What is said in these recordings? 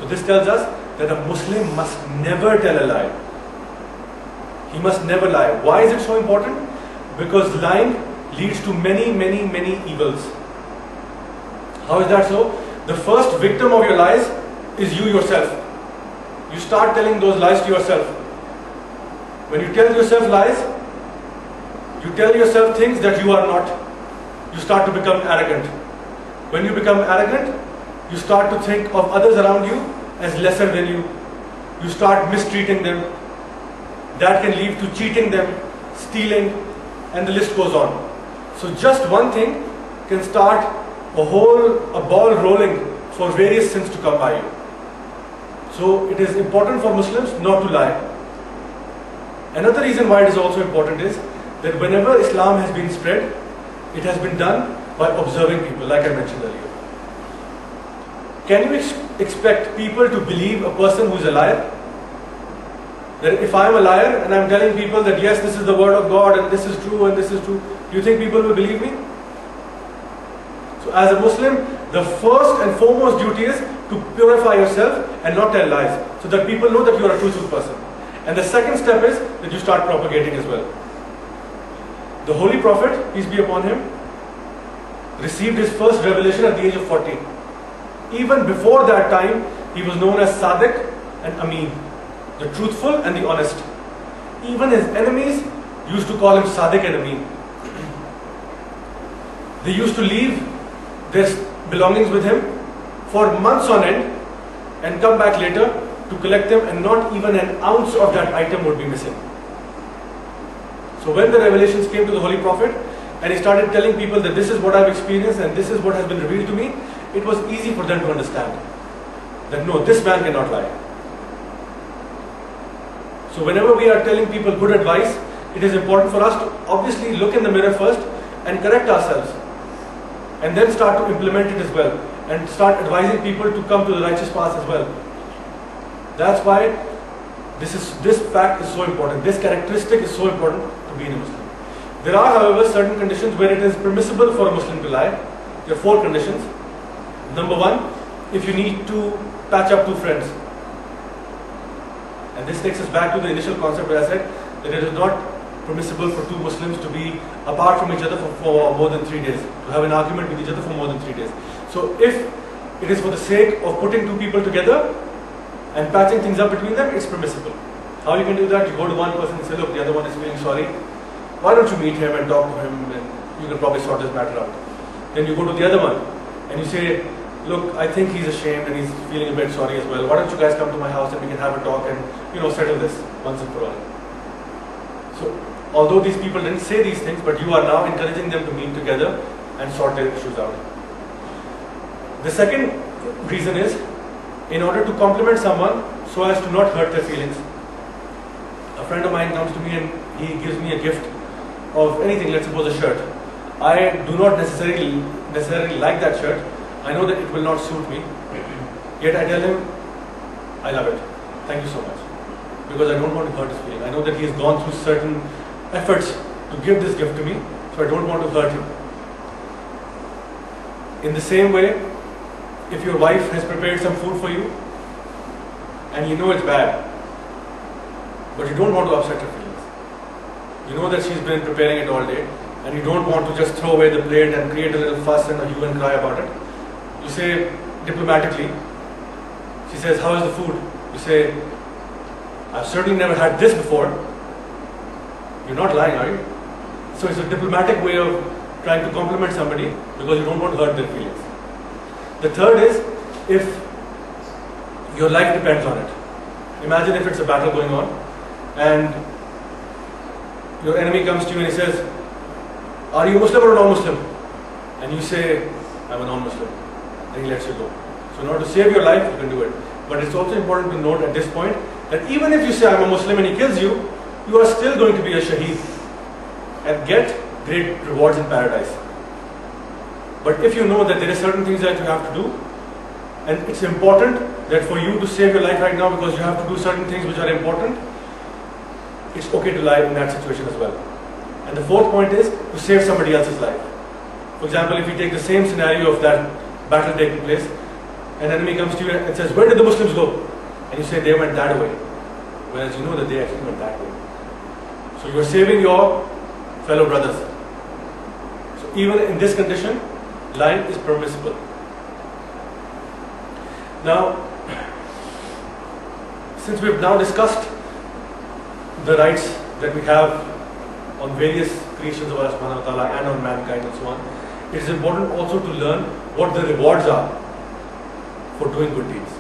So this tells us that a Muslim must never tell a lie. He must never lie. Why is it so important? Because lying leads to many, many, many evils. How is that so? The first victim of your lies is you yourself. You start telling those lies to yourself. When you tell yourself lies, you tell yourself things that you are not. You start to become arrogant. When you become arrogant, you start to think of others around you as lesser than you. You start mistreating them. That can lead to cheating them, stealing, and the list goes on. So just one thing can start a ball rolling for various sins to come by you. So it is important for Muslims not to lie. Another reason why it is also important is that whenever Islam has been spread, it has been done by observing people, like I mentioned earlier. Can you expect people to believe a person who is a liar? That if I am a liar and I am telling people that yes, this is the word of God and this is true and this is true, do you think people will believe me? So as a Muslim, the first and foremost duty is to purify yourself and not tell lies, so that people know that you are a truthful person. And the second step is that you start propagating as well. The Holy Prophet, peace be upon him, received his first revelation at the age of 40. Even before that time, he was known as Sadiq and Amin, the truthful and the honest. Even his enemies used to call him Sadiq and Amin. They used to leave their belongings with him for months on end and come back later to collect them, and not even an ounce of that item would be missing. So when the revelations came to the Holy Prophet and he started telling people that this is what I've experienced and this is what has been revealed to me, it was easy for them to understand that no, this man cannot lie. So whenever we are telling people good advice, it is important for us to obviously look in the mirror first and correct ourselves, and then start to implement it as well, and start advising people to come to the righteous path as well. That's why this fact is so important. This characteristic is so important to being a Muslim. There are, however, certain conditions where it is permissible for a Muslim to lie. There are 4 conditions. Number 1, if you need to patch up 2 friends. And this takes us back to the initial concept where I said that it is not permissible for 2 Muslims to be apart from each other for more than 3 days, to have an argument with each other for more than 3 days. So if it is for the sake of putting 2 people together and patching things up between them, it's permissible. How you can do that? You go to one person and say, look, the other one is feeling sorry. Why don't you meet him and talk to him, and you can probably sort this matter out. Then you go to the other one and you say, look, I think he's ashamed and he's feeling a bit sorry as well. Why don't you guys come to my house and we can have a talk and settle this once and for all. So although these people didn't say these things, but you are now encouraging them to meet together and sort their issues out. The second reason is in order to compliment someone so as to not hurt their feelings. A friend of mine comes to me and he gives me a gift of anything, let's suppose a shirt. I do not necessarily like that shirt. I know that it will not suit me. Yet I tell him, I love it. Thank you so much. Because I don't want to hurt his feelings. I know that he has gone through certain efforts to give this gift to me, so I don't want to hurt him. In the same way, if your wife has prepared some food for you and you know it's bad, but you don't want to upset her feelings. You know that she's been preparing it all day and you don't want to just throw away the plate and create a little fuss and a hue and cry about it. You say diplomatically, she says, how is the food? You say, I've certainly never had this before. You're not lying, are you? So it's a diplomatic way of trying to compliment somebody because you don't want to hurt their feelings. The third is if your life depends on it. Imagine if it's a battle going on and your enemy comes to you and he says, are you Muslim or a non-Muslim? And you say, I'm a non-Muslim. And he lets you go. So in order to save your life, you can do it. But it's also important to note at this point that even if you say I'm a Muslim and he kills you, you are still going to be a shaheed and get great rewards in paradise. But if you know that there are certain things that you have to do, and it's important that for you to save your life right now because you have to do certain things which are important, it's okay to lie in that situation as well. And the fourth point is to save somebody else's life. For example, if we take the same scenario of that battle taking place, an enemy comes to you and says, where did the Muslims go? And you say, they went that way. Whereas you know that they actually went that way. So you're saving your fellow brothers. So even in this condition, lying is permissible. Now, since we've now discussed the rights that we have on various creations of Allah subhanahu wa ta'ala and on mankind and so on, it is important also to learn what the rewards are for doing good deeds.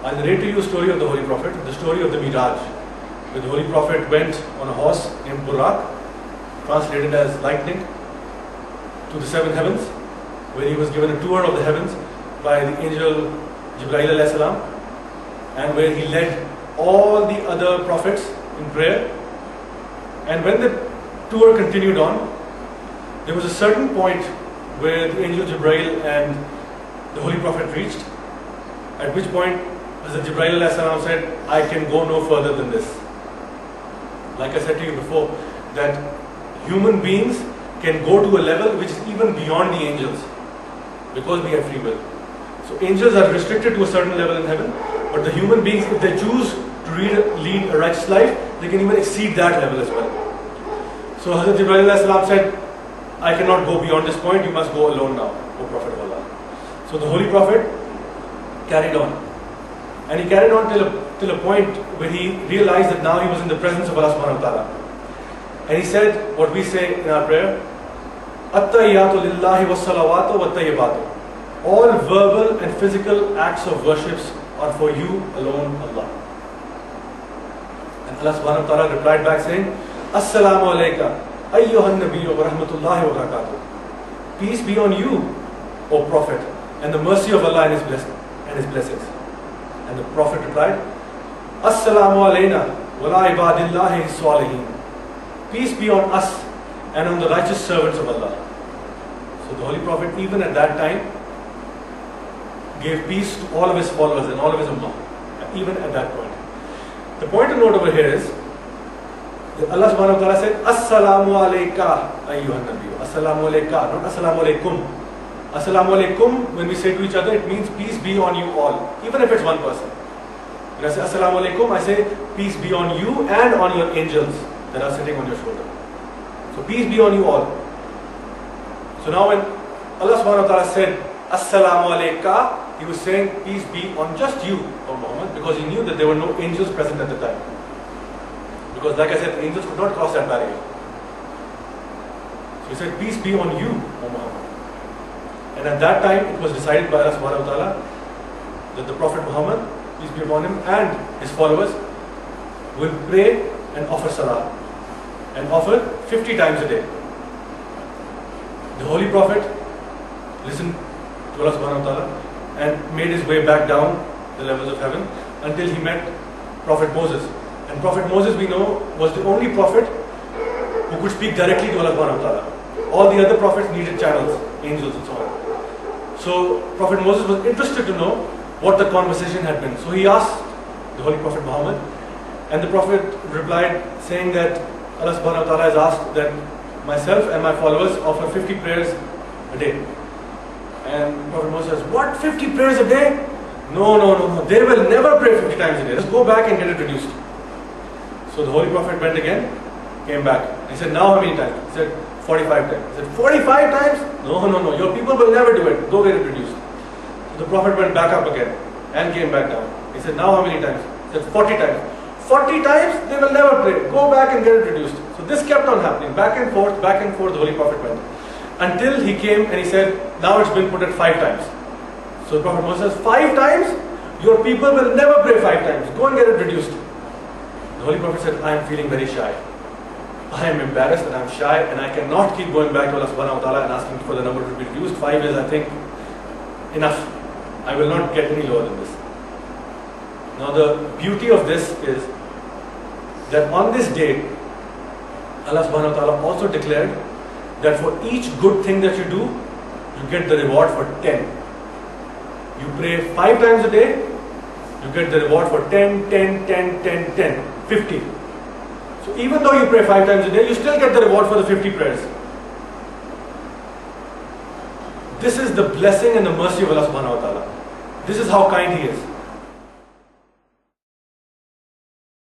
I'll narrate to you a story of the Holy Prophet, the story of the Miraj, where the Holy Prophet went on a horse named Buraq, translated as lightning, to the seven heavens, where he was given a tour of the heavens by the angel Jibreel alayhi salam, and where he led all the other prophets in prayer. And when the tour continued on, there was a certain point where the angel Jibreel and the Holy Prophet reached, at which point Hazrat Jibreel alayhi salam said, I can go no further than this. Like I said to you before, that human beings can go to a level which is even beyond the angels, because we have free will. So angels are restricted to a certain level in heaven, but the human beings, if they choose to lead a righteous life, they can even exceed that level as well. So Hazrat Jibreel alayhi salam said, I cannot go beyond this point, you must go alone now, O Prophet of Allah. So the Holy Prophet carried on. And he carried on till a point where he realized that now he was in the presence of Allah subhanahu wa ta'ala. And he said what we say in our prayer, At-tayyatu lillahi was-salawatu wat-tayyibatu. All verbal and physical acts of worships are for you alone, Allah. And Allah subhanahu wa ta'ala replied back saying, Assalamu alayka ayyuhan nabiyyu wa rahmatullahi wa barakatuh. Peace be on you, O Prophet, and the mercy of Allah and His blessings. And the Prophet replied, Assalamu alayna wa la ibadillahi salihin. Peace be on us and on the righteous servants of Allah. So the Holy Prophet, even at that time, gave peace to all of his followers and all of his ummah, even at that point. The point to note over here is that Allah subhanahu wa ta'ala said, Assalamu alayka ayyuhan nabiyyu. Assalamu alayka, not Assalamu alaykum. Assalamu alaykum, when we say to each other, it means peace be on you all, even if it's one person. When I say Assalamu alaykum, I say peace be on you and on your angels that are sitting on your shoulder. So peace be on you all. So now when Allah subhanahu wa ta'ala said Assalamu alayka, he was saying peace be on just you, O Muhammad, because he knew that there were no angels present at the time. Because like I said, the angels could not cross that barrier. So he said peace be on you, O Muhammad. And at that time it was decided by Allah subhanahu wa ta'ala that the Prophet Muhammad, peace be upon him, and his followers will pray and offer salah, and offer 50 times a day. The Holy Prophet listened to Allah subhanahu wa ta'ala and made his way back down the levels of heaven until he met Prophet Moses. And Prophet Moses, we know, was the only prophet who could speak directly to Allah subhanahu wa ta'ala. All the other prophets needed channels, angels and so on. So Prophet Moses was interested to know what the conversation had been. So he asked the Holy Prophet Muhammad, and the Prophet replied saying that Allah subhanahu wa ta'ala has asked that myself and my followers offer 50 prayers a day. And Prophet Moses says, what, 50 prayers a day? No, they will never pray 50 times a day. Let's go back and get it reduced. So the Holy Prophet went again, came back. He said, now how many times? He said, 45 times. He said, 45 times? No, your people will never do it. Go get it reduced. So the Prophet went back up again and came back down. He said, now how many times? He said, 40 times. 40 times, they will never pray. Go back and get it reduced. So this kept on happening. Back and forth, the Holy Prophet went. Until he came and he said, now it's been put at 5 times. So the Prophet Moses says, 5 times? Your people will never pray 5 times. Go and get it reduced. The Holy Prophet said, I am feeling very shy. I am embarrassed and I am shy and I cannot keep going back to Allah subhanahu wa ta'ala and asking for the number to be reduced. 5 is, I think, enough. I will not get any lower than this. Now the beauty of this is that on this day, Allah subhanahu wa ta'ala also declared that for each good thing that you do, you get the reward for 10. You pray 5 times a day, you get the reward for 10, 50. So even though you pray 5 times a day, you still get the reward for the 50 prayers. This is the blessing and the mercy of Allah subhanahu wa ta'ala. This is how kind He is.